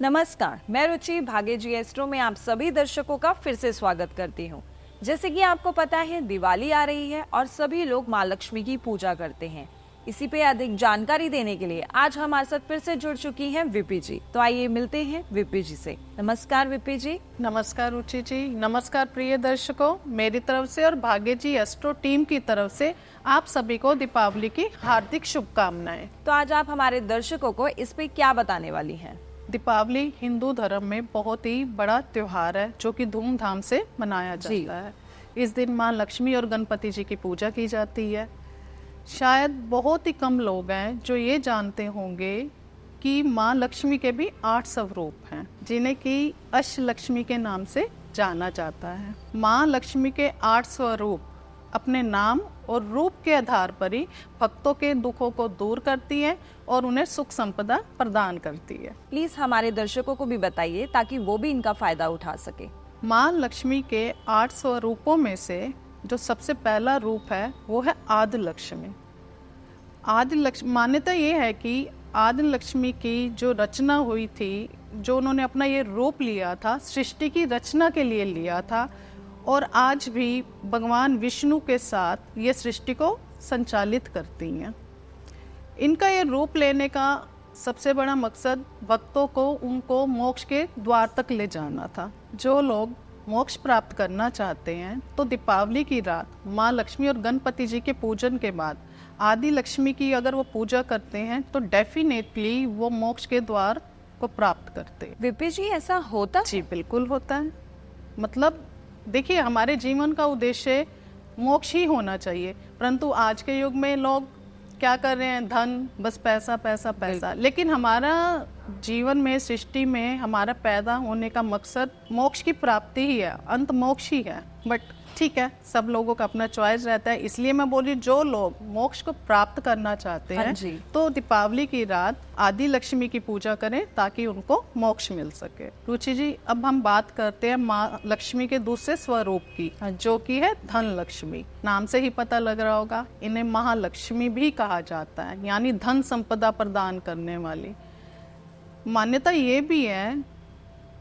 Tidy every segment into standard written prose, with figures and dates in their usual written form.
नमस्कार, मैं रुचि भाग्य जी एस्ट्रो में आप सभी दर्शकों का फिर से स्वागत करती हूँ। जैसे कि आपको पता है, दिवाली आ रही है और सभी लोग माँ लक्ष्मी की पूजा करते हैं। इसी पे अधिक जानकारी देने के लिए आज हमारे साथ फिर से जुड़ चुकी हैं विपी जी। तो आइए मिलते हैं विपी जी से। नमस्कार विपी जी। नमस्कार रुचि जी। नमस्कार प्रिय दर्शकों, मेरी तरफ से और भाग्य जी एस्ट्रो टीम की तरफ से आप सभी को दीपावली की हार्दिक शुभकामनाएं। तो आज आप हमारे दर्शकों को इस पे क्या बताने वाली हैं? दीपावली हिंदू धर्म में बहुत ही बड़ा त्योहार है जो कि धूमधाम से मनाया जाता है। इस दिन माँ लक्ष्मी और गणपति जी की पूजा की जाती है। शायद बहुत ही कम लोग हैं जो ये जानते होंगे कि माँ लक्ष्मी के भी 8 स्वरूप हैं जिन्हें कि अष्टलक्ष्मी के नाम से जाना जाता है। माँ लक्ष्मी के 8 स्वरूप अपने नाम और रूप के आधार पर ही भक्तों के दुखों को दूर करती है और उन्हें सुख संपदा प्रदान करती है। प्लीज हमारे दर्शकों को भी बताइए ताकि वो भी इनका फायदा उठा सके। माँ लक्ष्मी के 8 स्वरूपों में से जो सबसे पहला रूप है वो है आदि लक्ष्मी। आदि लक्ष्मी मान्यता ये है कि आदि लक्ष्मी की जो रचना हुई थी, जो उन्होंने अपना ये रूप लिया था, सृष्टि की रचना के लिए लिया था और आज भी भगवान विष्णु के साथ ये सृष्टि को संचालित करती हैं। इनका ये रूप लेने का सबसे बड़ा मकसद भक्तों को उनको मोक्ष के द्वार तक ले जाना था। जो लोग मोक्ष प्राप्त करना चाहते हैं तो दीपावली की रात माँ लक्ष्मी और गणपति जी के पूजन के बाद आदि लक्ष्मी की अगर वो पूजा करते हैं तो डेफिनेटली वो मोक्ष के द्वार को प्राप्त करते हैं। विपी जी, ऐसा होता? जी बिल्कुल होता है। मतलब देखिए, हमारे जीवन का उद्देश्य मोक्ष ही होना चाहिए, परंतु आज के युग में लोग क्या कर रहे हैं, धन, बस पैसा पैसा पैसा। लेकिन हमारा जीवन में, सृष्टि में हमारा पैदा होने का मकसद मोक्ष की प्राप्ति ही है, अंत मोक्ष ही है। बट ठीक है, सब लोगों का अपना चॉइस रहता है, इसलिए मैं बोली जो लोग मोक्ष को प्राप्त करना चाहते हैं तो दीपावली की रात आदि लक्ष्मी की पूजा करें ताकि उनको मोक्ष मिल सके। रुचि जी, अब हम बात करते हैं माँ लक्ष्मी के दूसरे स्वरूप की, जो कि है धन लक्ष्मी। नाम से ही पता लग रहा होगा, इन्हें महालक्ष्मी भी कहा जाता है, यानी धन संपदा प्रदान करने वाली। मान्यता ये भी है,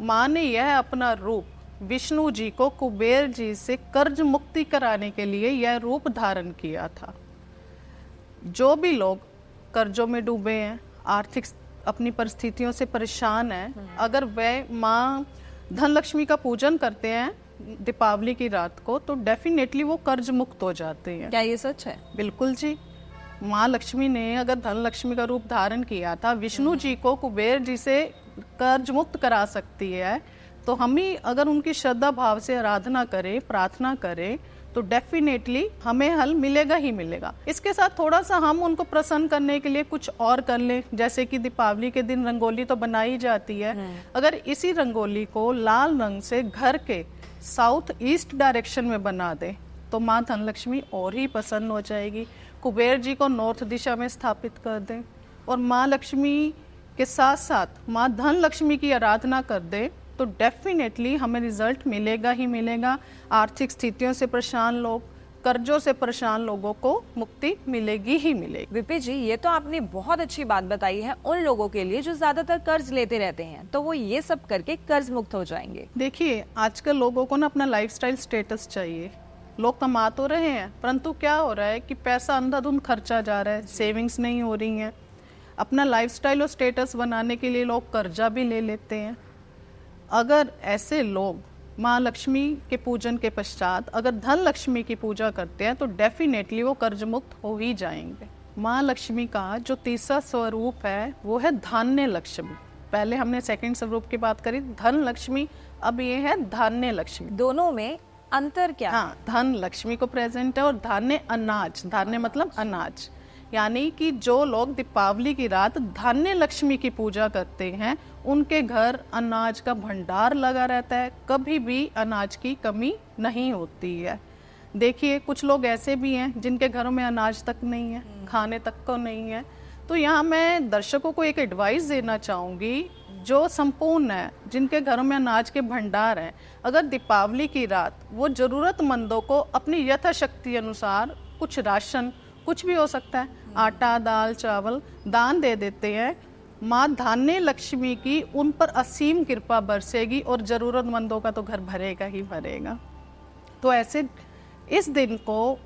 माँ ने यह अपना रूप विष्णु जी को कुबेर जी से कर्ज मुक्ति कराने के लिए यह रूप धारण किया था। जो भी लोग कर्जों में डूबे हैं, आर्थिक अपनी परिस्थितियों से परेशान हैं, अगर वह माँ धनलक्ष्मी का पूजन करते हैं दीपावली की रात को तो डेफिनेटली वो कर्ज मुक्त हो जाते हैं। क्या ये सच है? बिल्कुल जी। माँ लक्ष्मी ने अगर धनलक्ष्मी का रूप धारण किया था, विष्णु जी को कुबेर जी से कर्ज मुक्त करा सकती है, तो हम ही अगर उनकी श्रद्धा भाव से आराधना करें, प्रार्थना करें तो डेफिनेटली हमें हल मिलेगा ही मिलेगा। इसके साथ थोड़ा सा हम उनको प्रसन्न करने के लिए कुछ और कर लें, जैसे कि दीपावली के दिन रंगोली तो बनाई जाती है। अगर इसी रंगोली को लाल रंग से घर के साउथ ईस्ट डायरेक्शन में बना दें तो माँ धनलक्ष्मी और ही प्रसन्न हो जाएगी। कुबेर जी को नॉर्थ दिशा में स्थापित कर दें और माँ लक्ष्मी के साथ साथ माँ धनलक्ष्मी की आराधना कर दें तो डेफिनेटली हमें रिजल्ट मिलेगा ही मिलेगा। आर्थिक स्थितियों से परेशान लोग, कर्जों से परेशान लोगों को मुक्ति मिलेगी ही मिलेगी। विपी जी, ये तो आपने बहुत अच्छी बात बताई है उन लोगों के लिए जो ज्यादातर कर्ज लेते रहते हैं, तो वो ये सब करके कर्ज मुक्त हो जाएंगे। देखिए, आजकल लोगों को ना अपना लाइफस्टाइल स्टेटस चाहिए। लोग कमा तो रहे हैं, परंतु क्या हो रहा है कि पैसा अंधाधुंध खर्चा जा रहा है, सेविंग्स नहीं हो रही है। अपना लाइफस्टाइल और स्टेटस बनाने के लिए लोग कर्जा भी ले लेते हैं। अगर ऐसे लोग माँ लक्ष्मी के पूजन के पश्चात अगर धन लक्ष्मी की पूजा करते हैं तो डेफिनेटली वो कर्ज मुक्त हो ही जाएंगे। माँ लक्ष्मी का जो तीसरा स्वरूप है वो है धान्य लक्ष्मी। पहले हमने सेकंड स्वरूप की बात करी धन लक्ष्मी, अब ये है धान्य लक्ष्मी। दोनों में अंतर क्या? हाँ, धन लक्ष्मी को प्रेजेंट है और धान्य अनाज, धान्य मतलब अनाज, यानी कि जो लोग दीपावली की रात धान्य लक्ष्मी की पूजा करते हैं उनके घर अनाज का भंडार लगा रहता है, कभी भी अनाज की कमी नहीं होती है। देखिए, कुछ लोग ऐसे भी हैं जिनके घरों में अनाज तक नहीं है, खाने तक को नहीं है। तो यहाँ मैं दर्शकों को एक एडवाइस देना चाहूँगी जो संपूर्ण है, जिनके घरों में अनाज के भंडार हैं, अगर दीपावली की रात वो ज़रूरतमंदों को अपनी यथाशक्ति अनुसार कुछ राशन, कुछ भी हो सकता है, आटा, दाल, चावल दान दे देते हैं, माँ धान्य लक्ष्मी की उन पर असीम कृपा बरसेगी और जरूरतमंदों का तो घर भरेगा ही भरेगा। तो ऐसे इस दिन को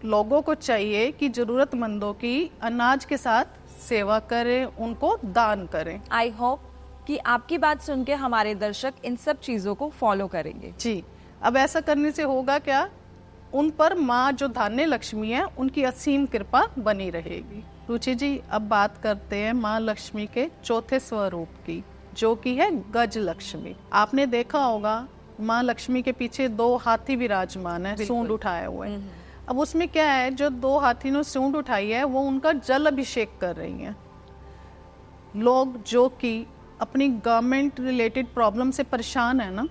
लोगों को चाहिए कि जरूरतमंदों की अनाज के साथ सेवा करें, उनको दान करें। आई होप कि आपकी बात सुन के हमारे दर्शक इन सब चीजों को फॉलो करेंगे। जी, अब ऐसा करने से होगा क्या, उन पर माँ जो धान्य लक्ष्मी है उनकी असीम कृपा बनी रहेगी। रुचि जी, अब बात करते हैं माँ लक्ष्मी के चौथे स्वरूप की, जो कि है गज लक्ष्मी। आपने देखा होगा माँ लक्ष्मी के पीछे 2 हाथी विराजमान है, सूंड उठाए हुए। अब उसमें क्या है, जो 2 हाथी ने सूंड उठाई है वो उनका जल अभिषेक कर रही हैं। लोग जो कि अपनी गवर्नमेंट रिलेटेड प्रॉब्लम से परेशान है ना,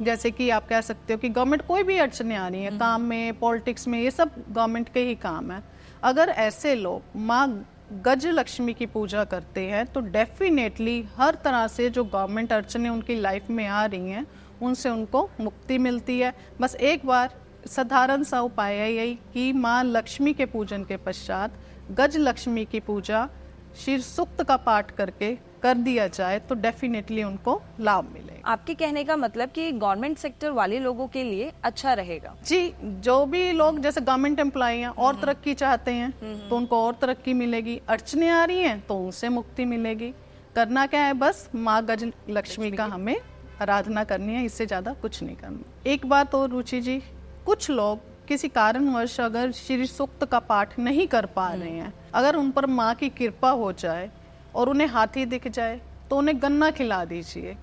जैसे कि आप कह सकते हो कि गवर्नमेंट कोई भी अड़चने आ रही है काम में, पॉलिटिक्स में, ये सब गवर्नमेंट के ही काम है। अगर ऐसे लोग माँ गज लक्ष्मी की पूजा करते हैं तो डेफिनेटली हर तरह से जो गवर्नमेंट अड़चने उनकी लाइफ में आ रही हैं उनसे उनको मुक्ति मिलती है। बस एक बार साधारण सा उपाय है यही कि माँ लक्ष्मी के पूजन के पश्चात गज लक्ष्मी की पूजा शीर सूक्त का पाठ करके कर दिया जाए तो डेफिनेटली उनको लाभ मिलेगा। आपके कहने का मतलब कि गवर्नमेंट सेक्टर वाले लोगों के लिए अच्छा रहेगा। जी, जो भी लोग जैसे गवर्नमेंट एम्प्लॉई हैं और तरक्की चाहते हैं तो उनको और तरक्की मिलेगी, अड़चने आ रही हैं तो उनसे मुक्ति मिलेगी। करना क्या है, बस माँ गज लक्ष्मी का हमें आराधना करनी है, इससे ज्यादा कुछ नहीं करना। एक बात और रुचि जी, कुछ लोग किसी कारणवश अगर श्री सूक्त का पाठ नहीं कर पा रहे हैं, अगर उन पर माँ की कृपा हो जाए और उन्हें हाथी दिख जाए तो उन्हें गन्ना खिला दीजिए।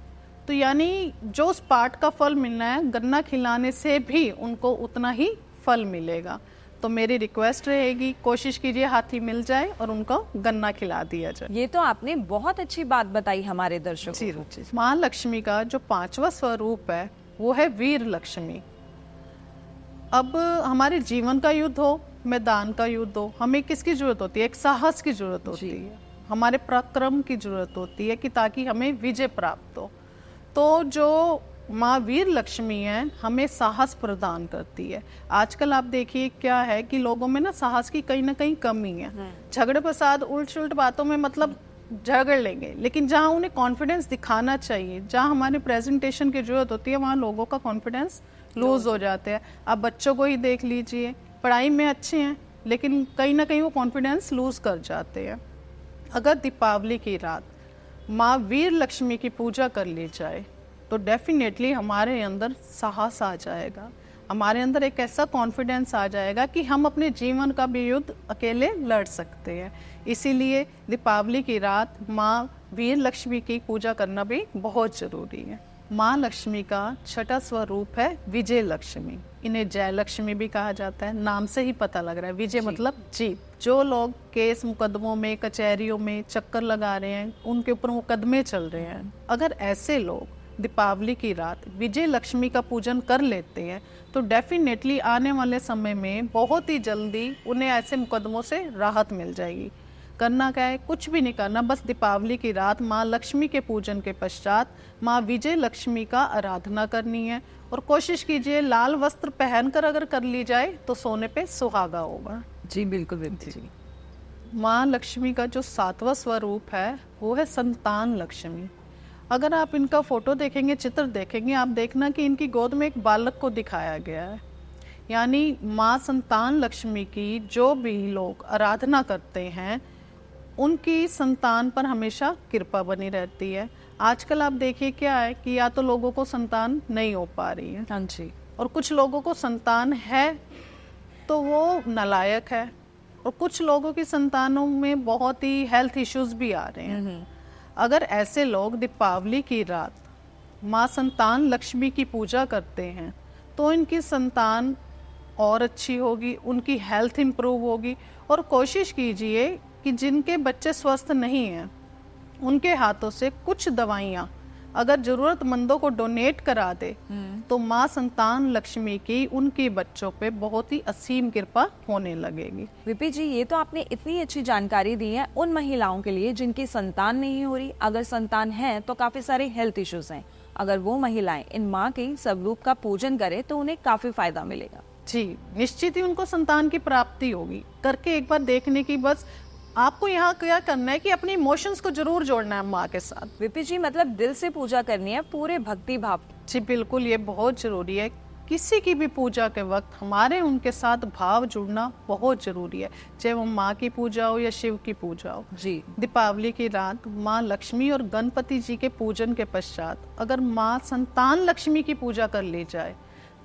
तो यानी जो उस पाठ का फल मिलना है, गन्ना खिलाने से भी उनको उतना ही फल मिलेगा। तो मेरी रिक्वेस्ट रहेगी, कोशिश कीजिए हाथी मिल जाए और उनको गन्ना खिला दिया जाए। ये तो आपने बहुत अच्छी बात बताई हमारे दर्शकों को। माँ लक्ष्मी का जो 5वां स्वरूप है वो है वीर लक्ष्मी। अब हमारे जीवन का युद्ध हो, मैदान का युद्ध हो, हमें किसकी जरूरत होती है? एक साहस की जरूरत होती है, हमारे पराक्रम की जरूरत होती है कि ताकि हमें विजय प्राप्त हो। तो जो माँ वीर लक्ष्मी है हमें साहस प्रदान करती है। आजकल आप देखिए क्या है कि लोगों में ना साहस की कहीं ना कहीं कमी है। झगड़े फसाद उल्ट सुलट बातों में मतलब झगड़ लेंगे, लेकिन जहाँ उन्हें कॉन्फिडेंस दिखाना चाहिए, जहाँ हमारे प्रेजेंटेशन की जरूरत होती है, वहाँ लोगों का कॉन्फिडेंस लूज हो जाते हैं। आप बच्चों को ही देख लीजिए, पढ़ाई में अच्छे हैं लेकिन कहीं ना कहीं वो कॉन्फिडेंस लूज कर जाते हैं। अगर दीपावली की रात माँ वीर लक्ष्मी की पूजा कर ली जाए तो डेफिनेटली हमारे अंदर साहस आ जाएगा, हमारे अंदर एक ऐसा कॉन्फिडेंस आ जाएगा कि हम अपने जीवन का भी युद्ध अकेले लड़ सकते हैं। इसीलिए दीपावली की रात माँ वीर लक्ष्मी की पूजा करना भी बहुत जरूरी है। माँ लक्ष्मी का 6वां स्वरूप है विजय लक्ष्मी। इन्हें जय लक्ष्मी भी कहा जाता है, नाम से ही पता लग रहा है, विजय मतलब जीत। जो लोग केस मुकदमों में, कचहरियों में चक्कर लगा रहे हैं, उनके ऊपर मुकदमे चल रहे हैं, अगर ऐसे लोग दीपावली की रात विजय लक्ष्मी का पूजन कर लेते हैं तो डेफिनेटली आने वाले समय में बहुत ही जल्दी उन्हें ऐसे मुकदमों से राहत मिल जाएगी। करना क्या है, कुछ भी नहीं करना, बस दीपावली की रात माँ लक्ष्मी के पूजन के पश्चात माँ विजय लक्ष्मी का आराधना करनी है और कोशिश कीजिए लाल वस्त्र पहनकर अगर कर ली जाए तो सोने पे सुहागा होगा। जी बिल्कुल विनती जी। माँ लक्ष्मी का जो 7वां स्वरूप है वो है संतान लक्ष्मी। अगर आप इनका फोटो देखेंगे, चित्र देखेंगे, आप देखना कि इनकी गोद में एक बालक को दिखाया गया है। यानी माँ संतान लक्ष्मी की जो भी लोग आराधना करते हैं उनकी संतान पर हमेशा कृपा बनी रहती है। आजकल आप देखिए क्या है कि या तो लोगों को संतान नहीं हो पा रही है, हाँ जी, और कुछ लोगों को संतान है तो वो नालायक है, और कुछ लोगों की संतानों में बहुत ही हेल्थ इश्यूज भी आ रहे हैं। अगर ऐसे लोग दीपावली की रात माँ संतान लक्ष्मी की पूजा करते हैं तो इनकी संतान और अच्छी होगी, उनकी हेल्थ इंप्रूव होगी। और कोशिश कीजिए कि जिनके बच्चे स्वस्थ नहीं हैं उनके हाथों से कुछ दवाइयाँ अगर जरूरतमंदों को डोनेट करा दे तो माँ संतान लक्ष्मी की उनके बच्चों पे बहुत ही असीम कृपा होने लगेगी। विपी जी, ये तो आपने इतनी अच्छी जानकारी दी है उन महिलाओं के लिए जिनकी संतान नहीं हो रही। अगर संतान है तो काफी सारे हेल्थ इश्यूज हैं। अगर वो महिलाएं इन माँ के स्वरूप का पूजन करें तो उन्हें काफी फायदा मिलेगा। जी, निश्चित ही उनको संतान की प्राप्ति होगी। करके एक बार देखने की बस आपको यहाँ क्या करना है कि अपने इमोशंस को जरूर जोड़ना है माँ के साथ। विपी जी, मतलब दिल से पूजा करनी है, पूरे भक्ति भाव। जी बिल्कुल, ये बहुत जरूरी है। किसी की भी पूजा के वक्त हमारे उनके साथ भाव जुड़ना बहुत जरूरी है, चाहे वो माँ की पूजा हो या शिव की पूजा हो। जी। दीपावली की रात माँ लक्ष्मी और गणपति जी के पूजन के पश्चात अगर माँ संतान लक्ष्मी की पूजा कर ली जाए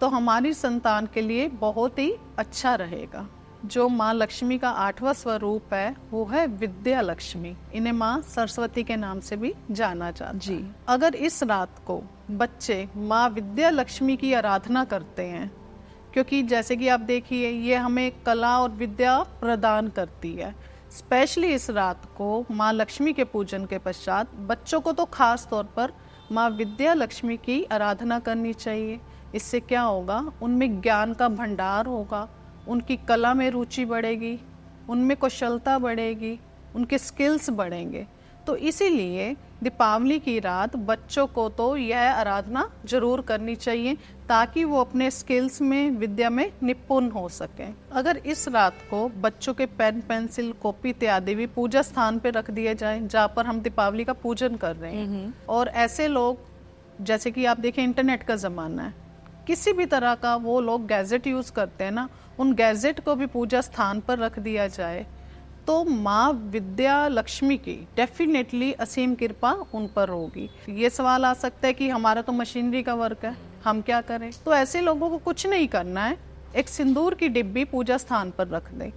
तो हमारी संतान के लिए बहुत ही अच्छा रहेगा। जो माँ लक्ष्मी का 8वां स्वरूप है वो है विद्या लक्ष्मी। इन्हें माँ सरस्वती के नाम से भी जाना जाता है। जी। अगर इस रात को बच्चे माँ विद्या लक्ष्मी की आराधना करते हैं, क्योंकि जैसे कि आप देखिए ये हमें कला और विद्या प्रदान करती है, स्पेशली इस रात को माँ लक्ष्मी के पूजन के पश्चात बच्चों को तो खास तौर पर माँ विद्या लक्ष्मी की आराधना करनी चाहिए। इससे क्या होगा, उनमें ज्ञान का भंडार होगा, उनकी कला में रुचि बढ़ेगी, उनमें कौशलता बढ़ेगी, उनके स्किल्स बढ़ेंगे। तो इसीलिए दीपावली की रात बच्चों को तो यह आराधना जरूर करनी चाहिए ताकि वो अपने स्किल्स में, विद्या में निपुण हो सकें। अगर इस रात को बच्चों के पेन, पेंसिल, कॉपी इत्यादि भी पूजा स्थान पे रख दिए जाएं जहाँ पर हम दीपावली का पूजन कर रहे हैं, और ऐसे लोग जैसे कि आप देखें इंटरनेट का ज़माना है, किसी भी तरह का वो लोग गैजेट यूज़ करते हैं ना, उन गैजेट को भी पूजा स्थान पर रख दिया जाए तो माँ विद्या लक्ष्मी की डेफिनेटली असीम कृपा उन पर होगी। ये सवाल आ सकता है कि हमारा तो मशीनरी का वर्क है, हम क्या करें? तो ऐसे लोगों को कुछ नहीं करना है, एक सिंदूर की डिब्बी पूजा स्थान पर रख दें।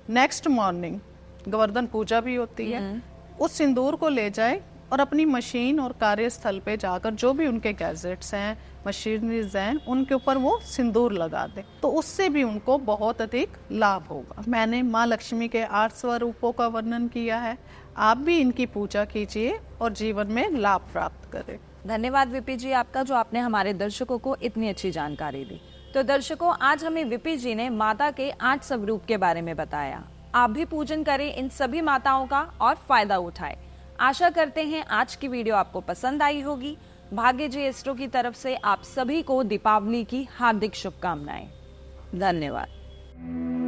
नेक्स्ट मॉर्निंग गोवर्धन पूजा भी होती है, उस सिंदूर को ले जाए और अपनी मशीन और कार्यस्थल पे जाकर जो भी उनके गैजेट्स हैं, मशीनरीज हैं, उनके ऊपर वो सिंदूर लगा दें, तो उससे भी उनको बहुत अधिक लाभ होगा। मैंने माँ लक्ष्मी के 8 स्वरूपों का वर्णन किया है, आप भी इनकी पूजा कीजिए और जीवन में लाभ प्राप्त करें। धन्यवाद विपी जी आपका, जो आपने हमारे दर्शकों को इतनी अच्छी जानकारी दी। तो दर्शकों, आज हमें विपी जी ने माता के 8 स्वरूप के बारे में बताया। आप भी पूजन करें इन सभी माताओं का और फायदा उठाएं। आशा करते हैं आज की वीडियो आपको पसंद आई होगी। भाग्य जी एस्ट्रो की तरफ से आप सभी को दीपावली की हार्दिक शुभकामनाएं। धन्यवाद।